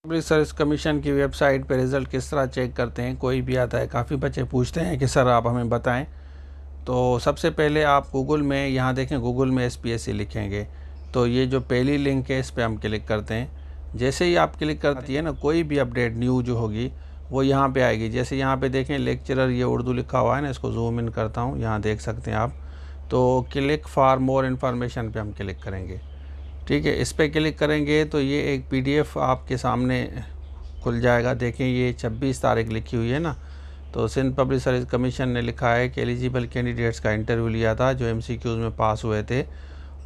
Public service commission की website पे result किस तरह चेक करते हैं, कोई भी आता है, काफ़ी बच्चे पूछते हैं कि सर आप हमें बताएं। तो सबसे पहले आप गूगल में यहाँ देखें, गूगल में SPSC लिखेंगे तो ये जो पहली लिंक है इस पर हम क्लिक करते हैं। जैसे ही आप क्लिक करती है ना, कोई भी अपडेट न्यू जो होगी वो यहाँ पे आएगी। जैसे यहाँ पे देखें लेक्चरर, ये उर्दू लिखा हुआ है ना, इसको जूम इन करता हूँ, यहाँ देख सकते हैं आप। तो क्लिक फॉर मोर इन्फॉर्मेशन पे हम क्लिक करेंगे। ठीक है, इस पर क्लिक करेंगे तो ये एक PDF आपके सामने खुल जाएगा। देखें ये 26 तारीख लिखी हुई है ना। तो सिंध पब्लिक सर्विस कमीशन ने लिखा है कि एलिजिबल कैंडिडेट्स का इंटरव्यू लिया था जो MCQs में पास हुए थे,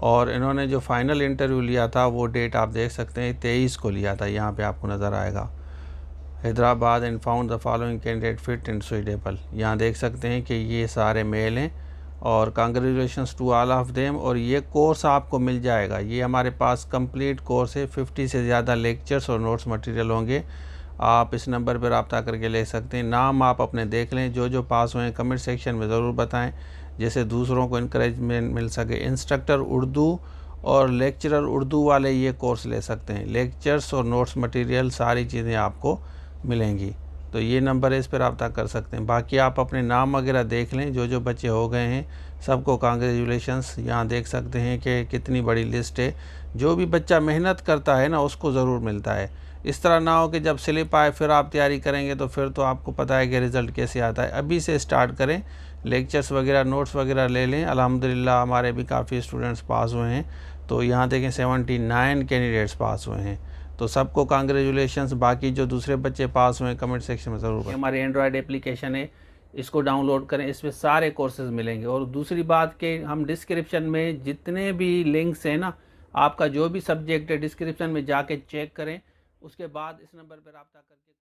और इन्होंने जो फाइनल इंटरव्यू लिया था वो डेट आप देख सकते हैं 23 को लिया था। यहाँ पे आपको नज़र आएगा Hyderabad and found the following candidate fit and suitable. यहाँ देख सकते हैं कि ये सारे मेल हैं और congratulations to all of them. और ये कोर्स आपको मिल जाएगा, ये हमारे पास कंप्लीट कोर्स है, 50 से ज़्यादा लेक्चर्स और नोट्स मटेरियल होंगे। आप इस नंबर पर रब्ता करके ले सकते हैं। नाम आप अपने देख लें, जो जो पास हुए हैं कमेंट सेक्शन में ज़रूर बताएं, जैसे दूसरों को इंकरेजमेंट मिल सके। इंस्ट्रक्टर उर्दू और लेक्चरर उर्दू वाले ये कोर्स ले सकते हैं। लेक्चर्स और नोट्स मटेरियल सारी चीज़ें आपको मिलेंगी। तो ये नंबर है, इस पर रब्ता कर सकते हैं। बाकी आप अपने नाम वगैरह देख लें, जो जो बच्चे हो गए हैं सबको कांग्रेचुलेशंस। यहाँ देख सकते हैं कि कितनी बड़ी लिस्ट है। जो भी बच्चा मेहनत करता है ना उसको ज़रूर मिलता है। इस तरह ना हो कि जब स्लिप आए फिर आप तैयारी करेंगे तो फिर तो आपको पता है कि रिज़ल्ट कैसे आता है। अभी से स्टार्ट करें, लेक्चर्स वगैरह नोट्स वगैरह ले लें। अल्हम्दुलिल्लाह हमारे भी काफ़ी स्टूडेंट्स पास हुए हैं। तो यहाँ देखें 79 कैंडिडेट्स पास हुए हैं। तो सबको कांग्रेचुलेशंस। बाकी जो दूसरे बच्चे पास हुए हैं कमेंट सेक्शन में ज़रूर बताएं। हमारी एंड्रॉयड एप्लीकेशन है, इसको डाउनलोड करें, इसमें सारे कोर्सेज मिलेंगे। और दूसरी बात कि हम डिस्क्रिप्शन में जितने भी लिंक्स हैं ना, आपका जो भी सब्जेक्ट है डिस्क्रिप्शन में जाके चेक करें, उसके बाद इस नंबर पर रब्ता करके